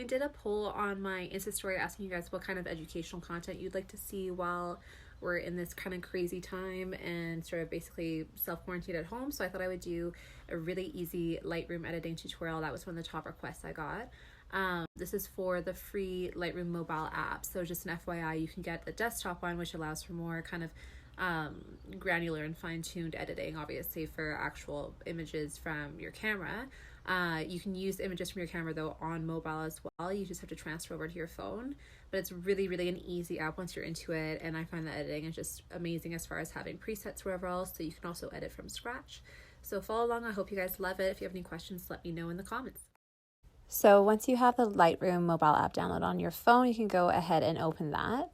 did a poll on my Insta story asking you guys what kind of educational content you'd like to see while we're in this kind of crazy time and sort of basically self-quarantine at home. So I thought I would do a really easy Lightroom editing tutorial. That was one of the top requests I got. This is for the free Lightroom mobile app. So just an FYI, you can get the desktop one, which allows for more kind of granular and fine-tuned editing, obviously for actual images from your camera. You can use images from your camera though on mobile as well. You just have to transfer over to your phone, but it's really an easy app once you're into it, and I find the editing is just amazing as far as having presets wherever else, so you can also edit from scratch. So follow along. I hope you guys love it. If you have any questions, let me know in the comments. So once you have the Lightroom mobile app downloaded on your phone, you can go ahead and open that.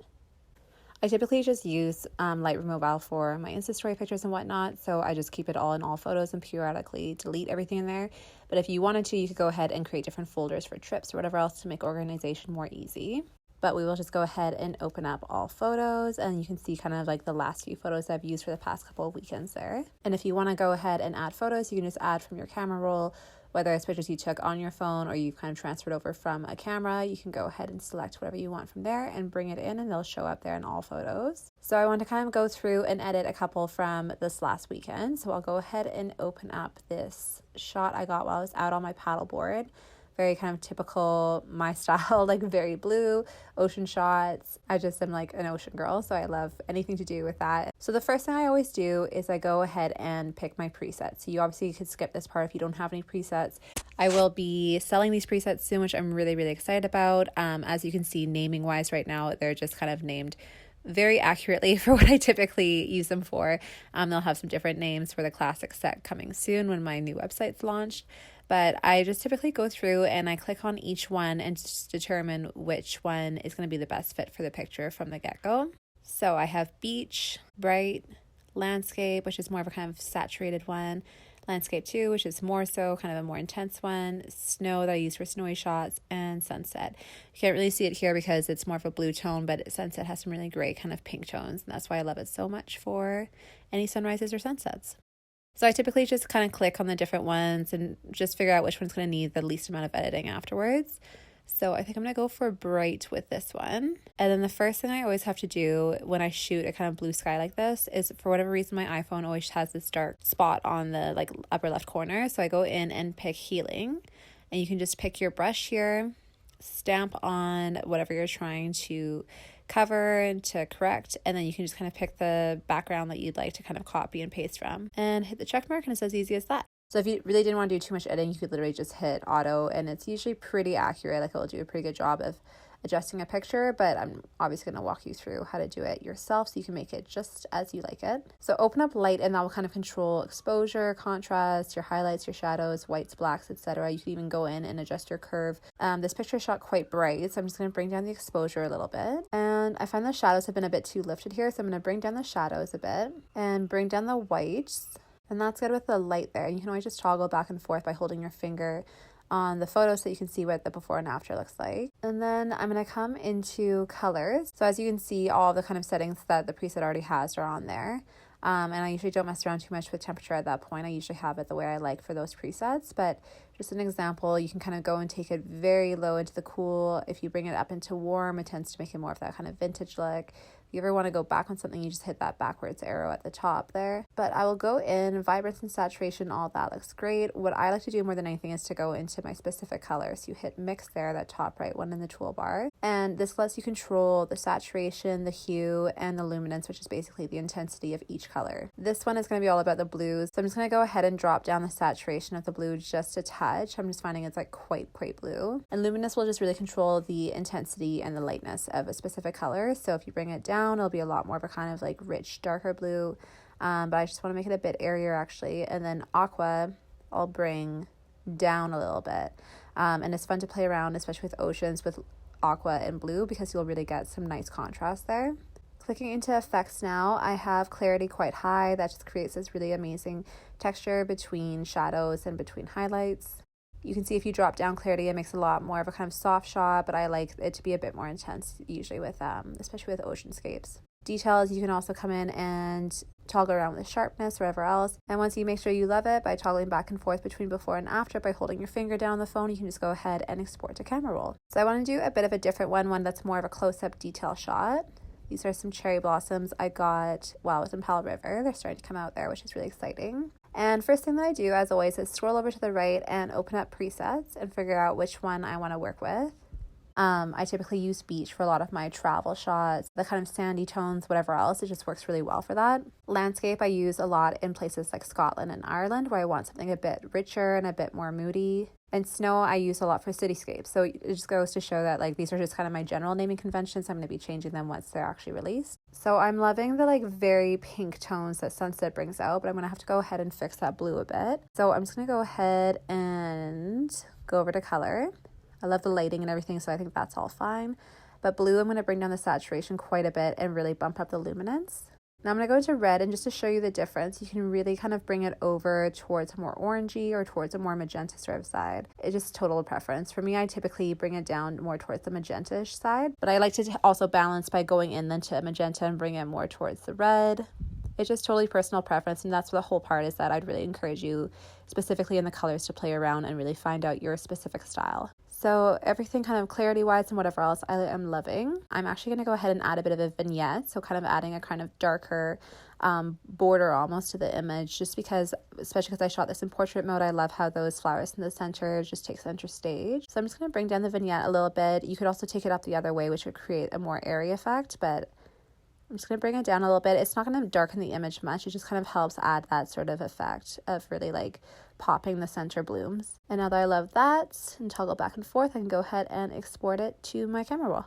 I typically just use Lightroom mobile for my Insta story pictures and whatnot, so I just keep it all in all photos and periodically delete everything in there. But if you wanted to, you could go ahead and create different folders for trips or whatever else to make organization more easy. But we will just go ahead and open up all photos, and you can see kind of like the last few photos I've used for the past couple of weekends there. And if you want to go ahead and add photos, you can just add from your camera roll, whether it's pictures you took on your phone or you kind of transferred over from a camera. You can go ahead and select whatever you want from there and bring it in, and they'll show up there in all photos. So I want to kind of go through and edit a couple from this last weekend. So I'll go ahead and open up this shot I got while I was out on my paddleboard. Very kind of typical my style, like very blue ocean shots. I just am like an ocean girl, so I love anything to do with that. So the first thing I always do is I go ahead and pick my presets. So you obviously could skip this part if you don't have any presets. I will be selling these presets soon, which I'm really excited about. As you can see, naming wise right now, they're just kind of named very accurately for what I typically use them for. They'll have some different names for the classic set coming soon when my new website's launched. But I just typically go through and I click on each one and just determine which one is going to be the best fit for the picture from the get-go. So I have beach, bright, landscape, which is more of a kind of saturated one, landscape 2, which is more so kind of a more intense one, snow that I use for snowy shots, and sunset. You can't really see it here because it's more of a blue tone, but sunset has some really great kind of pink tones, and that's why I love it so much for any sunrises or sunsets. So I typically just kind of click on the different ones and just figure out which one's going to need the least amount of editing afterwards. So I think I'm going to go for bright with this one. And then the first thing I always have to do when I shoot a kind of blue sky like this is, for whatever reason, my iPhone always has this dark spot on the like upper left corner. So I go in and pick healing, and you can just pick your brush here, stamp on whatever you're trying to cover and to correct, and then you can just kind of pick the background that you'd like to kind of copy and paste from and hit the check mark, and it's as easy as that. So if you really didn't want to do too much editing, you could literally just hit auto, and it's usually pretty accurate. Like, it'll do a pretty good job of adjusting a picture, but I'm obviously going to walk you through how to do it yourself so you can make it just as you like it. So open up light, and that will kind of control exposure, contrast, your highlights, your shadows, whites, blacks, etc. You can even go in and adjust your curve. This picture is shot quite bright, so I'm just going to bring down the exposure a little bit. And I find the shadows have been a bit too lifted here, so I'm going to bring down the shadows a bit and bring down the whites. And that's good with the light there. You can always just toggle back and forth by holding your finger on the photo so you can see what the before and after looks like. And then I'm going to come into colors. So as you can see, all the kind of settings that the preset already has are on there. And I usually don't mess around too much with temperature at that point. I usually have it the way I like for those presets. But just an example, you can kind of go and take it very low into the cool. If you bring it up into warm, it tends to make it more of that kind of vintage look. If you ever want to go back on something, you just hit that backwards arrow at the top there. But I will go in vibrance and saturation, all that looks great. What I like to do more than anything is to go into my specific colors. You hit mix there, that top right one in the toolbar. And this lets you control the saturation, the hue, and the luminance, which is basically the intensity of each color. This one is going to be all about the blues. So I'm just going to go ahead and drop down the saturation of the blue just a touch. I'm just finding it's like quite blue. And luminous will just really control the intensity and the lightness of a specific color. So if you bring it down, it'll be a lot more of a kind of like rich, darker blue. But I just want to make it a bit airier actually. And then aqua, I'll bring down a little bit. And it's fun to play around, especially with oceans, with aqua and blue, because you'll really get some nice contrast there. Clicking into effects now, I have clarity quite high. That just creates this really amazing texture between shadows and between highlights. You can see if you drop down clarity, it makes a lot more of a kind of soft shot, but I like it to be a bit more intense, usually with, especially with oceanscapes. Details, you can also come in and toggle around with sharpness, whatever else. And once you make sure you love it by toggling back and forth between before and after by holding your finger down on the phone, you can just go ahead and export to camera roll. So I want to do a bit of a different one that's more of a close-up detail shot. These are some cherry blossoms I got while I was in Palo River. They're starting to come out there, which is really exciting. And first thing that I do, as always, is scroll over to the right and open up presets and figure out which one I want to work with. I typically use beach for a lot of my travel shots, the kind of sandy tones, whatever else. It just works really well for that. Landscape I use a lot in places like Scotland and Ireland, where I want something a bit richer and a bit more moody. And snow I use a lot for cityscapes. So it just goes to show that like these are just kind of my general naming conventions. I'm going to be changing them once they're actually released. So I'm loving the like very pink tones that sunset brings out, but I'm going to have to go ahead and fix that blue a bit. So I'm just going to go ahead and go over to color. I love the lighting and everything, so I think that's all fine. But blue, I'm going to bring down the saturation quite a bit and really bump up the luminance. Now I'm going to go into red, and just to show you the difference, you can really kind of bring it over towards a more orangey or towards a more magenta sort of side. It's just total preference. For me, I typically bring it down more towards the magenta-ish side, but I like to also balance by going in then to magenta and bring it more towards the red. It's just totally personal preference, and that's the whole part, is that I'd really encourage you specifically in the colors to play around and really find out your specific style. So everything kind of clarity-wise and whatever else I am loving. I'm actually going to go ahead and add a bit of a vignette, so kind of adding a kind of darker border almost to the image, just because, especially because I shot this in portrait mode, I love how those flowers in the center just take center stage. So I'm just going to bring down the vignette a little bit. You could also take it up the other way, which would create a more airy effect, but I'm just going to bring it down a little bit. It's not going to darken the image much. It just kind of helps add that sort of effect of really like popping the center blooms. And now that I love that and toggle back and forth, I can go ahead and export it to my camera roll.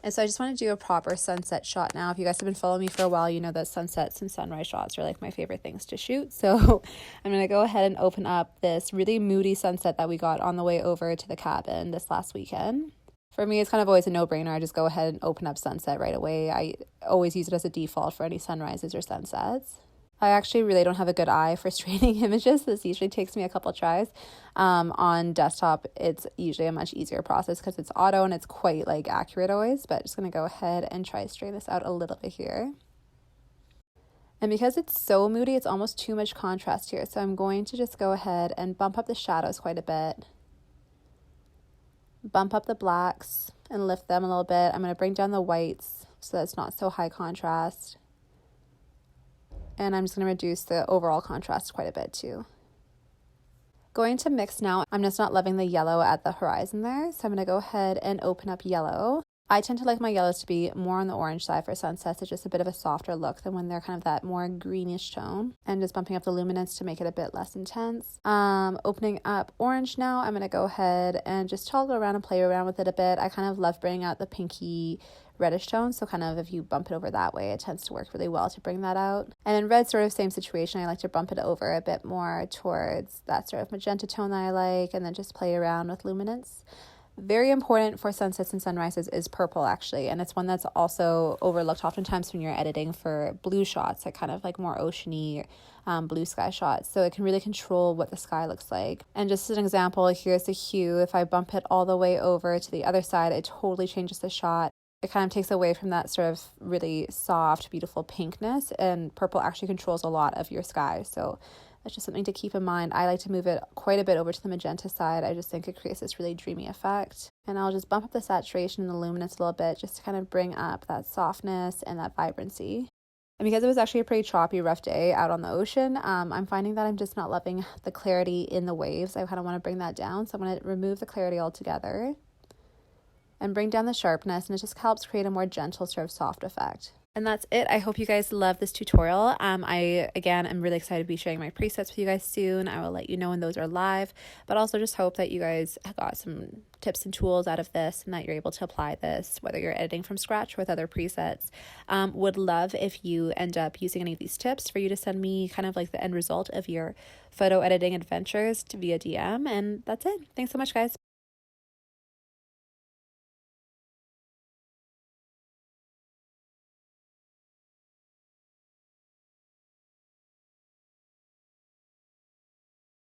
And so I just want to do a proper sunset shot now. If you guys have been following me for a while, you know that sunsets and sunrise shots are like my favorite things to shoot. So I'm going to go ahead and open up this really moody sunset that we got on the way over to the cabin this last weekend. For me, it's kind of always a no-brainer. I just go ahead and open up sunset right away. I always use it as a default for any sunrises or sunsets. I actually really don't have a good eye for straighting images. This usually takes me a couple tries. On desktop, it's usually a much easier process because it's auto and it's quite like accurate always, but just going to go ahead and try to straighten this out a little bit here. And because it's so moody, it's almost too much contrast here. So I'm going to just go ahead and bump up the shadows quite a bit. Bump up the blacks and lift them a little bit. I'm going to bring down the whites so that it's not so high contrast. And I'm just going to reduce the overall contrast quite a bit too. Going to mix now, I'm just not loving the yellow at the horizon there, so I'm going to go ahead and open up yellow. I tend to like my yellows to be more on the orange side for sunsets. It's just a bit of a softer look than when they're kind of that more greenish tone. And just bumping up the luminance to make it a bit less intense. Opening up orange now, I'm going to go ahead and just toggle around and play around with it a bit. I kind of love bringing out the pinky reddish tone, so kind of if you bump it over that way, it tends to work really well to bring that out. And in red, sort of same situation. I like to bump it over a bit more towards that sort of magenta tone that I like, and then just play around with luminance. Very important for sunsets and sunrises is purple, actually, and it's one that's also overlooked oftentimes when you're editing for blue shots, like kind of like more oceany blue sky shots. So it can really control what the sky looks like. And just as an example, here's the hue. If I bump it all the way over to the other side, it totally changes the shot. It kind of takes away from that sort of really soft, beautiful pinkness, and purple actually controls a lot of your sky. So that's just something to keep in mind. I like to move it quite a bit over to the magenta side. I just think it creates this really dreamy effect. And I'll just bump up the saturation and the luminance a little bit just to kind of bring up that softness and that vibrancy. And because it was actually a pretty choppy, rough day out on the ocean, I'm finding that I'm just not loving the clarity in the waves. I kind of want to bring that down. So I'm going to remove the clarity altogether and bring down the sharpness, and it just helps create a more gentle sort of soft effect. And that's it. I hope you guys love this tutorial. I, again, am really excited to be sharing my presets with you guys soon. I will let you know when those are live, but also just hope that you guys got some tips and tools out of this and that you're able to apply this, whether you're editing from scratch or with other presets. Would love if you end up using any of these tips for you to send me kind of like the end result of your photo editing adventures via DM. And that's it. Thanks so much, guys.